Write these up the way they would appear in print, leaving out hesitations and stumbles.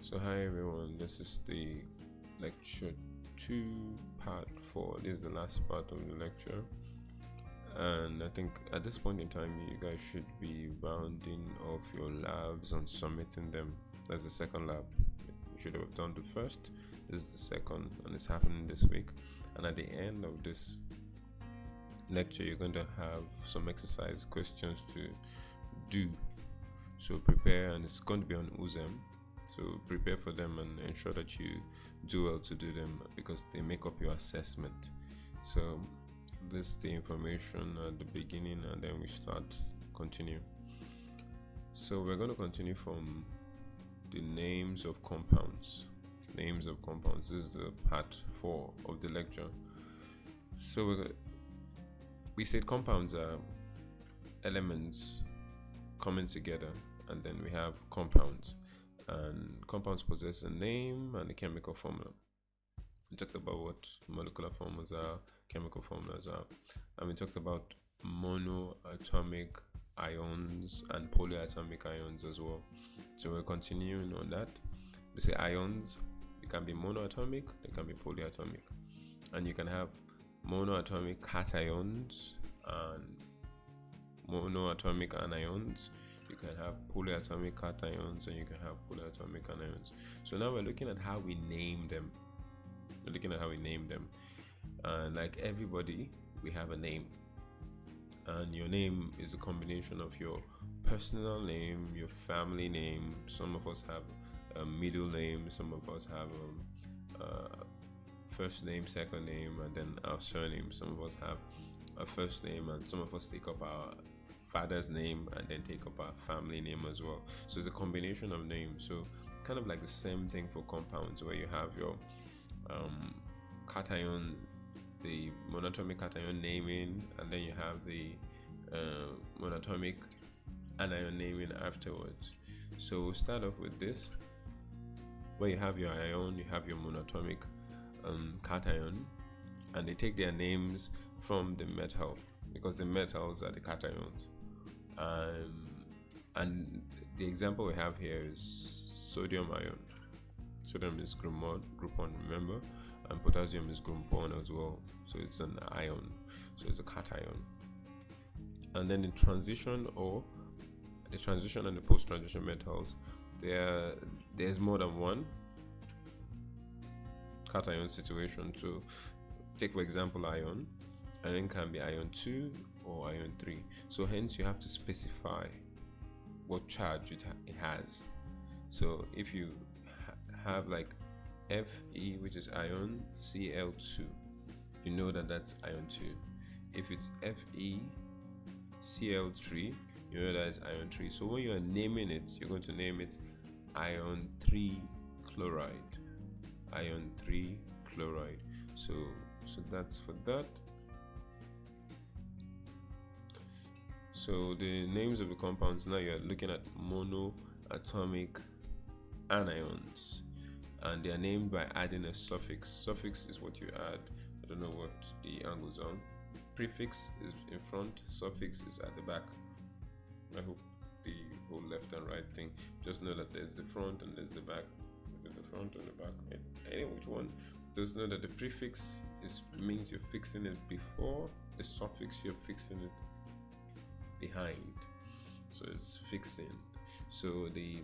So hi everyone, this is the lecture 2 part 4. This is the last part of the lecture, and I think at this point in time you guys should be rounding off your labs and submitting them. That's the second lab. You should have done the first. This is the second, and it's happening this week. And at the end of this lecture you're going to have some exercise questions to do, so prepare, and it's going to be on UZEM. So prepare for them and ensure that you do well to do them, because they make up your assessment. So this is the information at the beginning, and then we continue. So we're going to continue from the names of compounds. Names of compounds. This is part 4 of the lecture. So we said compounds are elements coming together, and then we have compounds. And compounds possess a name and a chemical formula. We talked about what molecular formulas are, chemical formulas are, and we talked about monoatomic ions and polyatomic ions as well. So we're continuing on that. We say ions, they can be monoatomic, they can be polyatomic, and you can have monoatomic cations and monoatomic anions. You can have polyatomic cations and you can have polyatomic anions. So now we're looking at how we name them. And like everybody, we have a name. And your name is a combination of your personal name, your family name. Some of us have a middle name. Some of us have a first name, second name, and then our surname. Some of us have a first name, and some of us take up our father's name and then take up our family name as well. So it's a combination of names. So kind of like the same thing for compounds, where you have your cation, the monatomic cation naming, and then you have the monatomic anion naming afterwards. So we'll start off with this, where you have your ion, you have your monatomic cation, and they take their names from the metal, because the metals are the cations. And the example we have here is sodium ion. Sodium is group 1, remember, and potassium is group 1 as well. So it's an ion, so it's a cation. And then the transition and the post-transition metals, there's more than one cation situation. So take for example ion. Ion can be ion 2 or ion 3. So hence you have to specify what charge it has. So if you have like Fe, which is ion Cl2, you know that that's ion 2. If it's Fe Cl3, you know that is ion 3. So when you are naming it, you're going to name it ion 3 chloride. Ion 3 chloride. So that's for that. So the names of the compounds, now you're looking at monoatomic anions, and they are named by adding a suffix. Suffix is what you add. I don't know what the angles are. Prefix is in front, suffix is at the back. I hope the whole left and right thing. Just know that there's the front and there's the back. There's the front and the back. Anyway, which one? Just know that the prefix means you're fixing it before, the suffix you're fixing it behind, so it's fixing. So the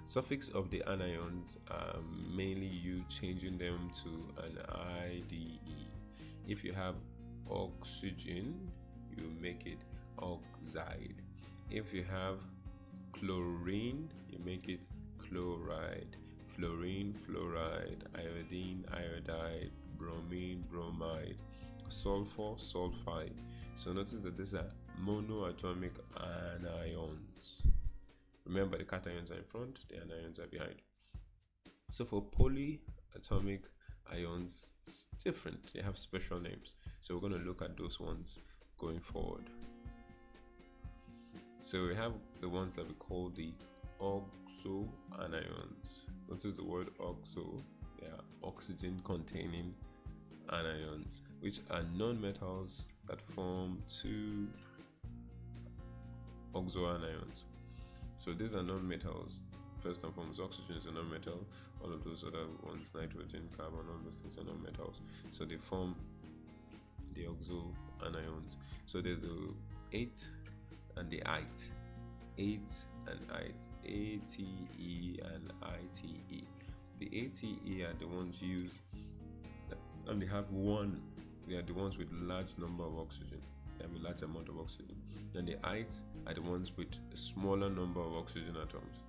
suffix of the anions are mainly you changing them to an IDE. If you have oxygen, you make it oxide. If you have chlorine, you make it chloride. Fluorine, fluoride. Iodine, iodide. Bromine, bromide. Sulfur, sulfide. So notice that these are monoatomic anions. Remember, the cations are in front, the anions are behind. So for polyatomic ions, it's different. They have special names. So we're going to look at those ones going forward. So we have the ones that we call the oxoanions. Notice the word oxo. They are oxygen containing anions, which are nonmetals that form 2 oxoanions. So these are nonmetals first and foremost, oxygen is a non-metal. All of those other ones, nitrogen, carbon, all those things are non-metals. So they form the oxoanions. So there's the 8 and the ite. 8 and ite. ATE and ITE. The ATE are the ones used, and they have one. They are the ones with large number of oxygen. They have a large amount of oxygen. And the ites are the ones with a smaller number of oxygen atoms.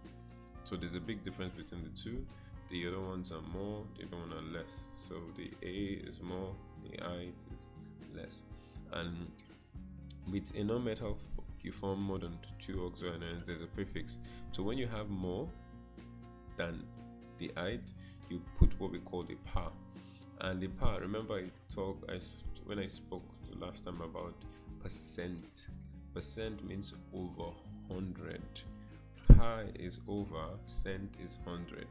So there's a big difference between the two. The other ones are more, the other one are less. So the A is more, the ite is less. And with a non-metal, you form more than 2 oxoanions. There's a prefix. So when you have more than the ite, you put what we call the par. And the par, remember when I spoke the last time about percent. Percent means over 100. Par is over, cent is 100.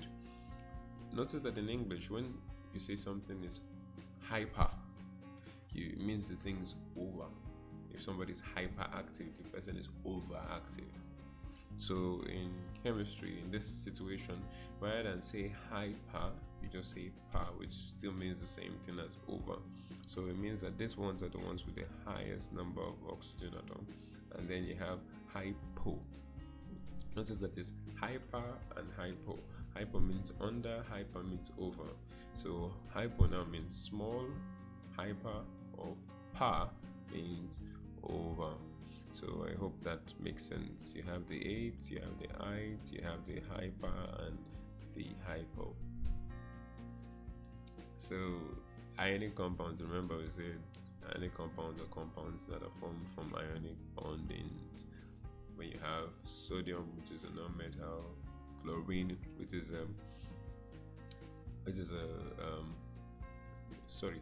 Notice that in English, when you say something is hyper, it means the thing is over. If somebody is hyperactive, the person is overactive. So in chemistry, in this situation, rather than say hyper, you just say par, which still means the same thing as over. So it means that these ones are the ones with the highest number of oxygen atom, and then you have hypo. Notice that it's hyper and hypo. Hypo means under, hyper means over. So hypo now means small, hyper or par means over. So I hope that makes sense. You have the 8, you have the ite, you have the hyper and the hypo. So ionic compounds, remember we said ionic compounds are compounds that are formed from ionic bondings. When you have sodium, which is a non-metal, chlorine,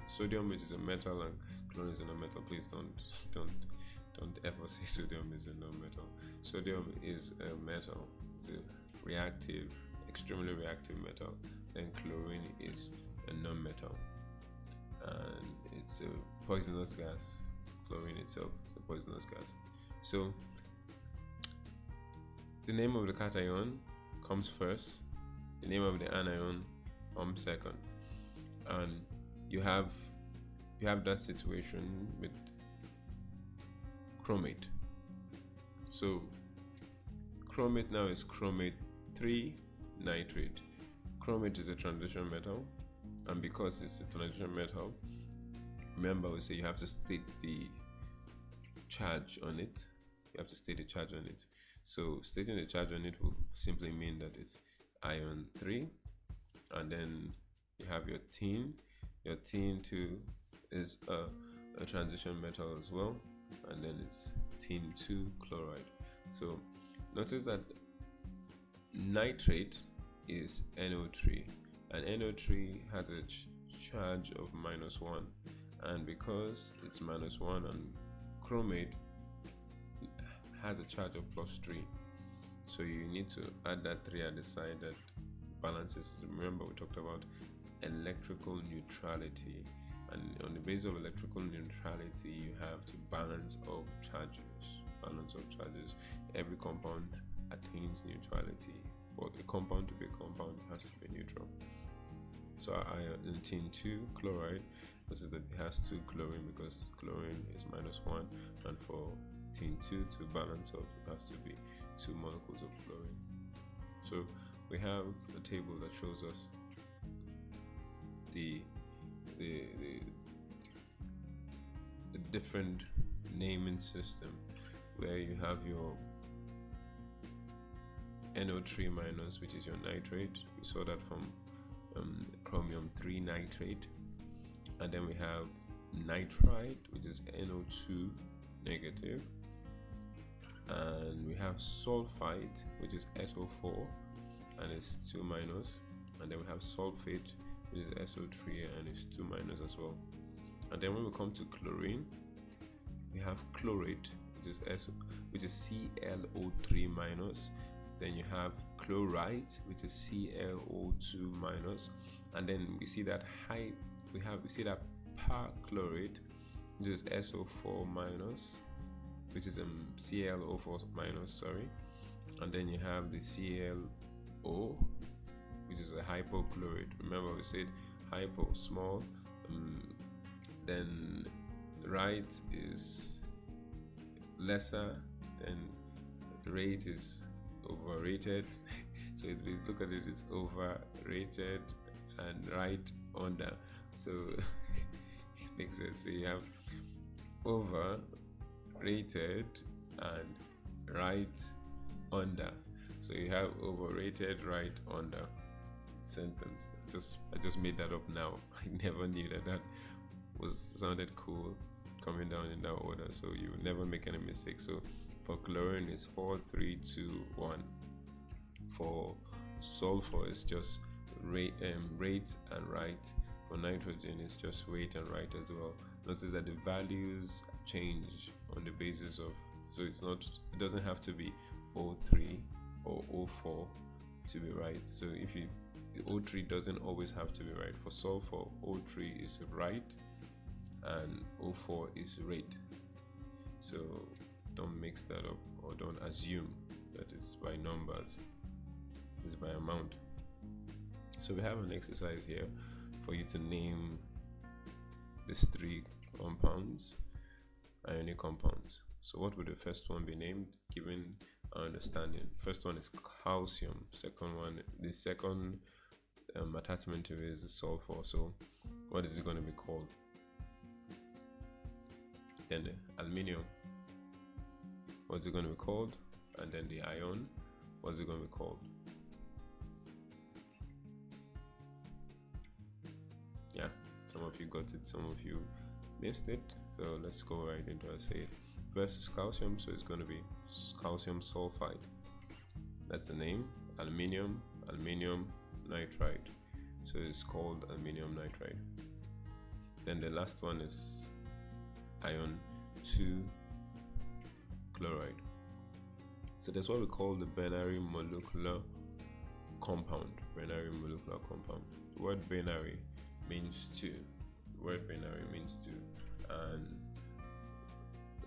sodium, which is a metal, and chlorine is a non-metal. Please don't ever say sodium is a non-metal. Sodium is a metal. It's a reactive, extremely reactive metal. Then chlorine is a non-metal, and it's a poisonous gas. Chlorine itself is a poisonous gas. So the name of the cation comes first, the name of the anion comes second, and you have that situation with chromate. So chromate now is chromate 3 nitrate. Chromate is a transition metal, and because it's a transition metal, remember we say you have to state the charge on it. You have to state the charge on it. So stating the charge on it will simply mean that it's ion 3, and then you have your tin. Your tin 2 is a transition metal as well, and then it's tin 2 chloride. So notice that nitrate is NO3, and NO3 has a charge of -1, and because it's -1, and chromate has a charge of +3, so you need to add that 3 at the side that balances. Remember we talked about electrical neutrality, and on the basis of electrical neutrality you have to balance of charges. Every compound attains neutrality. For a compound to be a compound, it has to be neutral. So in tin 2 chloride, this is that it has 2 chlorine because chlorine is -1, and for tin 2 to balance out, it has to be 2 molecules of chlorine. So we have a table that shows us the different naming system, where you have your NO3-, which is your nitrate. We saw that from chromium 3 nitrate, and then we have nitrite, which is NO2-, and we have sulfite, which is SO4 and it's 2-, and then we have sulfate, which is SO3 and it's 2- as well. And then when we come to chlorine, we have chlorate, which is ClO3-, then you have chlorite, which is ClO2-, and then we see that perchlorate, which is SO4-, which is ClO4-, sorry, and then you have the O, which is a hypochlorite. Remember we said hypo, small, then right is lesser, then rate is overrated. So if we look at it, it's overrated, and right under. So it makes sense. So you have overrated and right under. So you have overrated right under sentence. I just made that up now. I never knew that sounded cool coming down in that order. So you never make any mistake. So for chlorine it's 4, 3, 2, 1. For sulfur it's just rate and right. For nitrogen it's just rate and right as well. Notice that the values change on the basis of, so it doesn't have to be O3 or O4 to be right. So if O3 doesn't always have to be right. For sulfur, O3 is right and O4 is rate. So don't mix that up, or don't assume that it's by numbers. It's by amount. So we have an exercise here for you to name these 3 compounds, ionic compounds. So what would the first one be named given our understanding? First one is calcium. The second attachment to it is the sulfur. So what is it going to be called? Then the aluminium, what's it going to be called? And then the ion, what's it going to be called? Yeah, some of you got it, some of you missed it. So let's go right into it. Say first is calcium, so it's going to be calcium sulfide. That's the name. Aluminium nitride. So it's called aluminium nitride. Then the last one is ion 2 chloride. So that's what we call the binary molecular compound. Binary molecular compound. The word binary means 2. The word binary means 2, and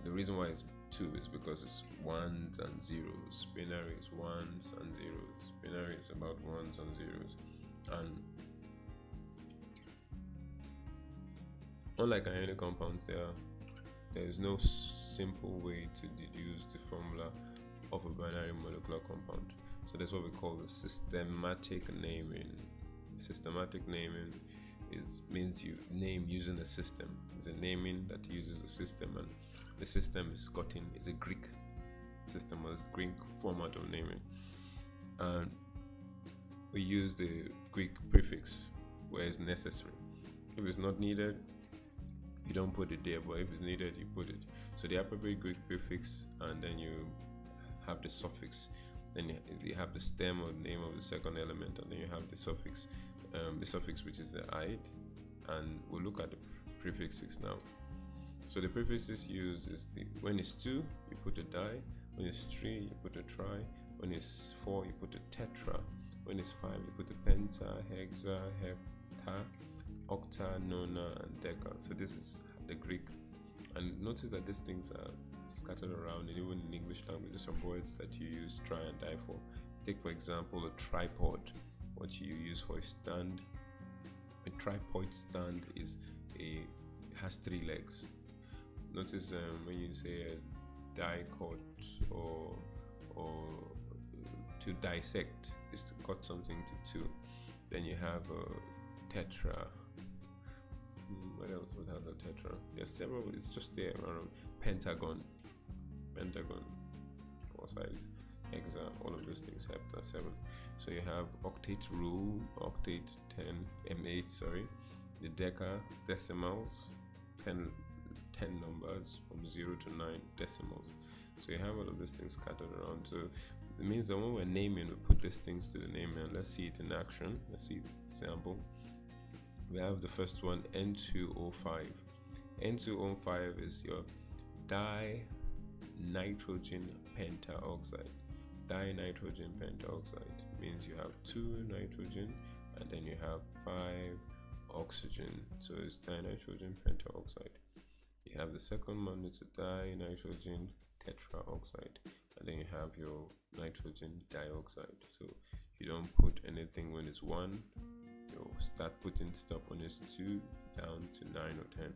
the reason why it's 2 is because it's ones and zeros. Binary is ones and zeros. Binary is about ones and zeros, and unlike ionic compounds, there is no simple way to deduce the formula of a binary molecular compound. So that's what we call the systematic naming. Systematic naming means you name using a system. It's a naming that uses a system, and the system is a Greek system, or it's Greek format of naming. And we use the Greek prefix where it's necessary. If it's not needed, you don't put it there, but if it's needed, you put it. So the appropriate Greek prefix, and then you have the suffix. Then you have the stem or name of the second element, and then you have the suffix which is the ide, and we'll look at the prefixes now. So the prefixes used is when it's 2, you put a di. When it's 3, you put a tri. When it's 4, you put a tetra. When it's 5, you put a penta, hexa, hepta, octa, nona, and deca. So this is the Greek. And notice that these things are scattered around, and even in English language, some words that you use try and die for. Take for example a tripod. What you use for a stand. A tripod stand has 3 legs. Notice when you say a dicot or to dissect is to cut something to 2. Then you have a tetra. What else would have a tetra? There's several. It's just there around. Pentagon, 4 sides. Hexa, all of those things, hepta, 7. So you have octet rule, octet 8, sorry. The deca, decimals, 10 numbers from 0 to 9 decimals. So you have all of these things scattered around. So it means that when we're naming, we put these things to the name, and let's see it in action. Let's see the sample. We have the first one, N2O5. N2O5 is your dinitrogen pentaoxide. Dinitrogen pentaoxide means you have 2 nitrogen and then you have 5 oxygen. So it's dinitrogen pentaoxide. You have the second one, it's a dinitrogen tetraoxide. and then you have your nitrogen dioxide. So you don't put anything when it's 1, you start putting stuff when it's 2 down to 9 or 10.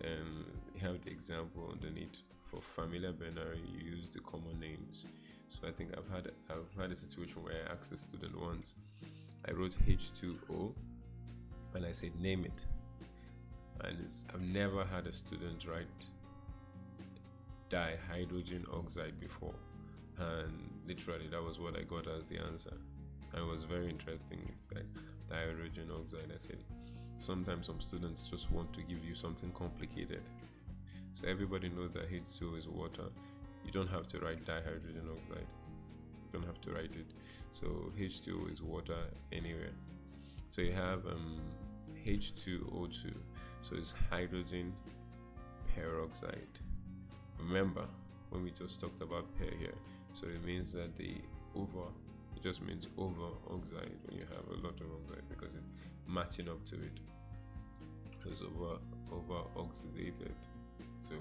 Then you have the example underneath. For familiar binary, you use the common names. So I think I've had a situation where I asked the student once, I wrote H2O and I said name it, and I've never had a student write dihydrogen oxide before, and literally that was what I got as the answer. And it was very interesting. It's like dihydrogen oxide. I said sometimes some students just want to give you something complicated. So everybody knows that H2O is water. You don't have to write dihydrogen oxide. You don't have to write it. So H2O is water anywhere. So you have H2O2. So it's hydrogen peroxide. Remember when we just talked about pair here. So it means that it just means over oxide when you have a lot of oxide, because it's matching up to it. It's over oxidated. So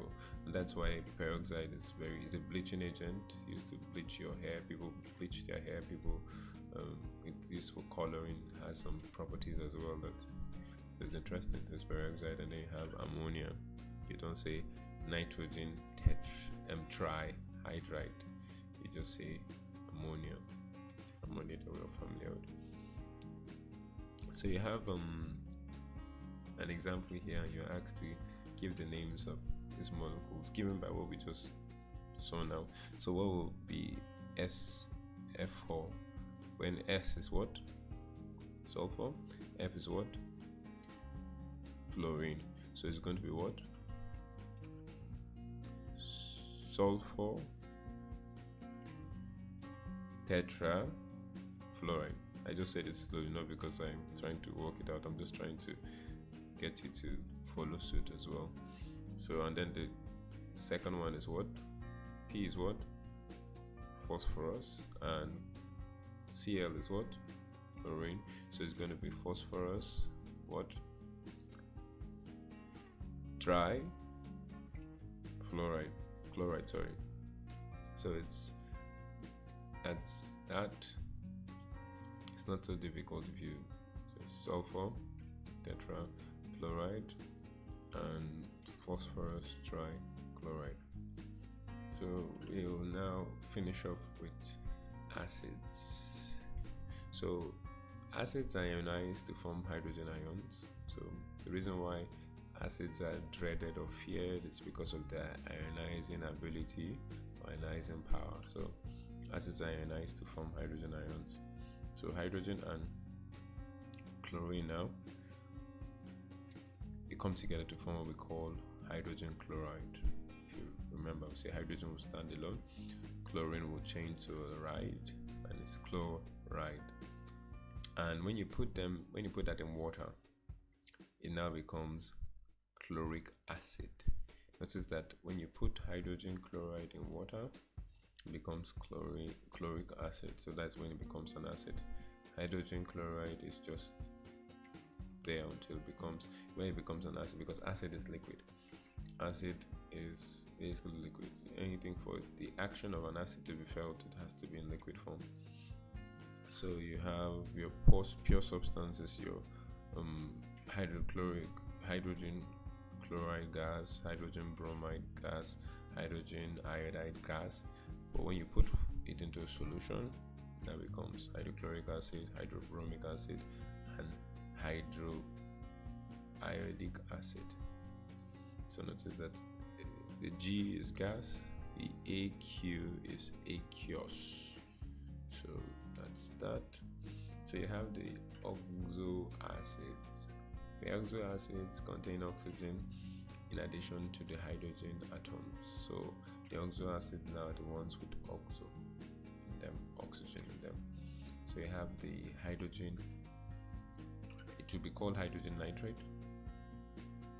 that's why peroxide is a bleaching agent. Used to bleach your hair. People bleach their hair. It's used for coloring. Has some properties as well that so it's interesting. There's peroxide, and then you have ammonia. You don't say nitrogen trihydride. You just say ammonia. Ammonia that we're familiar with. So you have an example here, and you're asked to give the names of these molecules given by what we just saw now. So what will be SF4 when S is what? Sulfur. F is what? Chlorine. So it's going to be what? Sulfur tetrafluoride. I just said it slowly, not because I'm trying to work it out. I'm just trying to get you to follow suit as well. So, and then the second one is what? P is what? Phosphorus, and Cl is what? Chlorine. So it's going to be phosphorus what? Chloride, sorry. So that's that. It's not so difficult if you sulfur tetrafluoride and phosphorus trichloride. So we'll now finish off with acids. So acids are ionized to form hydrogen ions. So the reason why acids are dreaded or feared is because of their ionizing ability or ionizing power. So acids are ionized to form hydrogen ions. So hydrogen and chlorine now, they come together to form what we call hydrogen chloride. If you remember, we say hydrogen will stand alone, chlorine will change to a ride, and it's chloride. And when you put that in water, it now becomes chloric acid. Notice that when you put hydrogen chloride in water, it becomes chloric acid. So that's when it becomes an acid. Hydrogen chloride is just there until it becomes an acid, because acid is liquid. Acid is basically liquid. Anything for the action of an acid to be felt, it has to be in liquid form. So you have your pure substances, your hydrogen chloride gas, hydrogen bromide gas, hydrogen iodide gas. But when you put it into a solution, that becomes hydrochloric acid, hydrobromic acid, and hydroiodic acid. So notice that the G is gas, the AQ is aqueous. So that's that. So you have the oxoacids. The oxoacids contain oxygen in addition to the hydrogen atoms. So the oxoacids now are the ones with oxygen in them. So you have the hydrogen. It should be called hydrogen nitrate,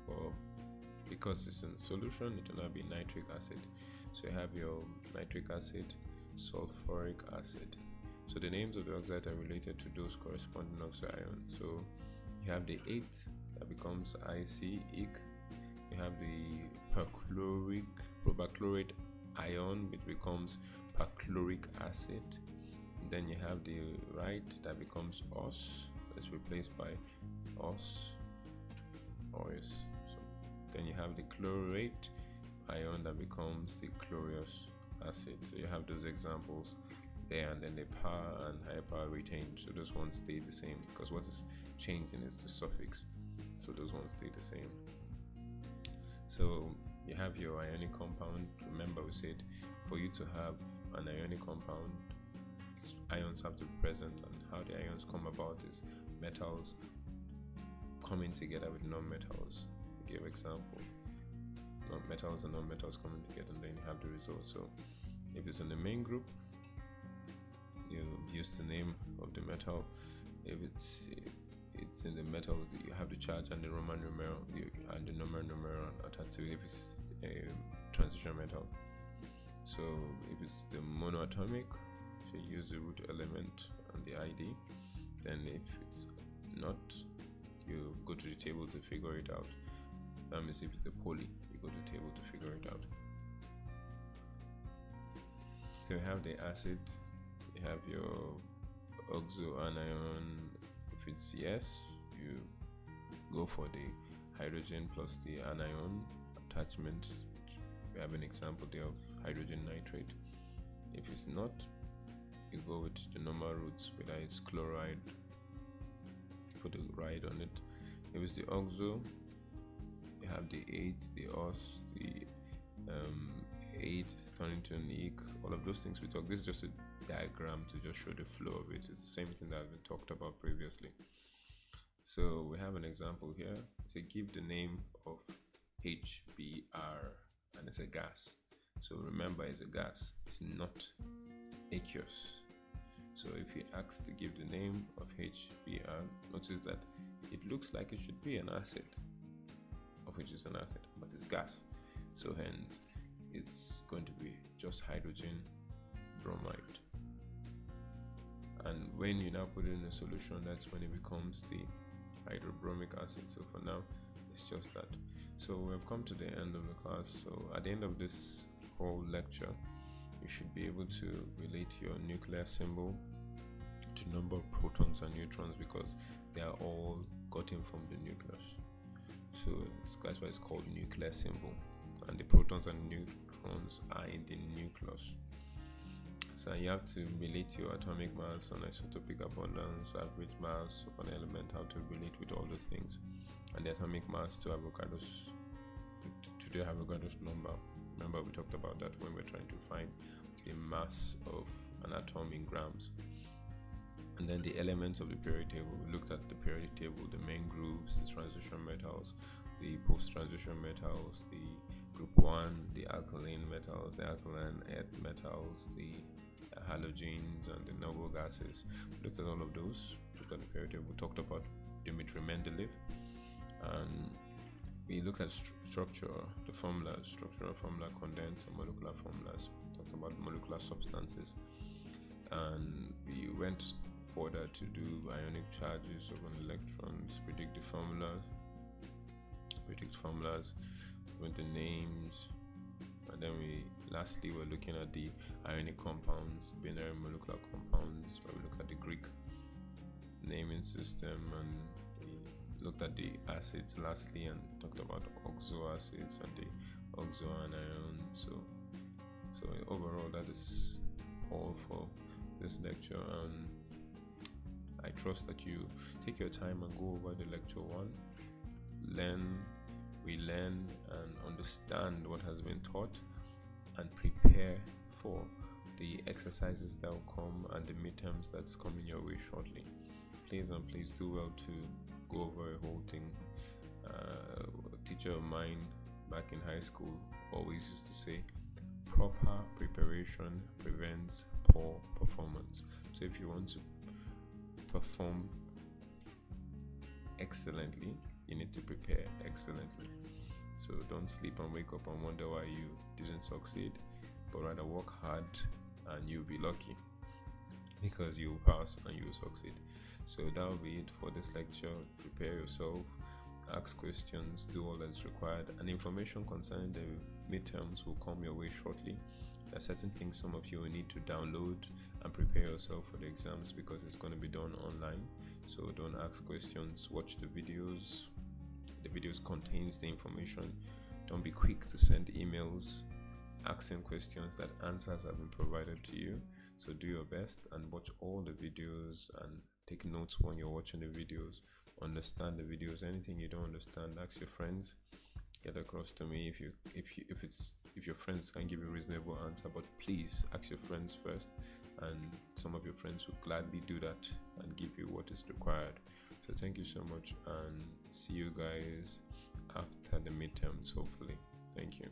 or because it's in solution, it will now be nitric acid. So you have your nitric acid, sulfuric acid. So the names of the oxides are related to those corresponding oxoions. So you have the 8 that becomes IC, ic. You have the perchlorate ion, which becomes perchloric acid. Then you have the right that becomes os, that's replaced by os. So then you have the chlorate ion that becomes the chlorous acid. So you have those examples there, and then the power and higher power retained. So those ones stay the same, because what is changing is the suffix. So those ones stay the same. So you have your ionic compound. Remember, we said for you to have an ionic compound, ions have to be present, and how the ions come about is metals coming together with non-metals. Give example, metals and non-metals coming together, and then you have the result. So if it's in the main group, you use the name of the metal. If it's in the metal, you have the charge and the Roman numeral and the numeral attached to it if it's a transition metal. So if it's the monoatomic, you use the root element and the ID. Then if it's not, you go to the table to figure it out. That means if it's a poly, you go to the table to figure it out. So you have the acid, you have your oxoanion. If it's yes, you go for the hydrogen plus the anion attachment. We have an example there of hydrogen nitrate. If it's not, you go with the normal roots, whether it's chloride, put a ride on it. If it's the oxo, you have the 8, the os, the 8 turning to an ec, all of those things we talk. This is just a diagram to just show the flow of it. It's the same thing that has been talked about previously. So we have an example here. Say give the name of HBr, and it's a gas. So remember, it's a gas, it's not aqueous. So if you ask to give the name of HBr, notice that it looks like it should be an acid, of which is an acid, but it's gas. So hence, it's going to be just hydrogen bromide. And when you now put it in a solution, that's when it becomes the hydrobromic acid. So for now, it's just that. So we have come to the end of the class. So at the end of this whole lecture, you should be able to relate your nuclear symbol to number of protons and neutrons, because they are all gotten from the nucleus. So that's why it's called nuclear symbol, and the protons and neutrons are in the nucleus. So you have to relate your atomic mass on isotopic abundance, average mass of an element, how to relate with all those things, and the atomic mass to the Avogadro's number. Remember, we talked about that when we're trying to find the mass of an atom in grams. And then the elements of the periodic table. We looked at the periodic table, the main groups, the transition metals, the post-transition metals, the group 1, the alkaline metals, the alkaline earth metals, the halogens, and the noble gases. We looked at all of those. We looked at the periodic table. We talked about Dmitry Mendeleev, and we looked at structure, the formulas, structural formula, condensed, and molecular formulas. We talked about molecular substances, and we went further to do ionic charges of an electrons, predict formulas, with the names, and then lastly we're looking at the ionic compounds, binary molecular compounds, where we look at the Greek naming system, and we looked at the acids lastly, and talked about oxoacids and the oxoanions. So overall, that is all for this lecture, and I trust that you take your time and go over the lecture 1, relearn and understand what has been taught, and prepare for the exercises that will come and the midterms that's coming your way shortly. Please do well to go over a whole thing. A teacher of mine back in high school always used to say, proper preparation prevents poor performance. So if you want to perform excellently, you need to prepare excellently. So don't sleep and wake up and wonder why you didn't succeed, but rather work hard and you'll be lucky, because you'll pass and you'll succeed. So that will be it for this lecture. Prepare yourself ask questions, do all that's required, and information concerning the midterms will come your way shortly. There are certain things some of you will need to download and prepare yourself for the exams because it's going to be done online. So don't ask questions, watch the videos. The videos contains the information. Don't be quick to send emails asking questions that answers have been provided to you. So do your best and watch all the videos and take notes when you're watching the videos. Understand the videos. Anything you don't understand, ask your friends. Get across to me if your friends can give you a reasonable answer, but please ask your friends first, and some of your friends will gladly do that and give you what is required. So thank you so much, and see you guys after the midterms, hopefully. Thank you.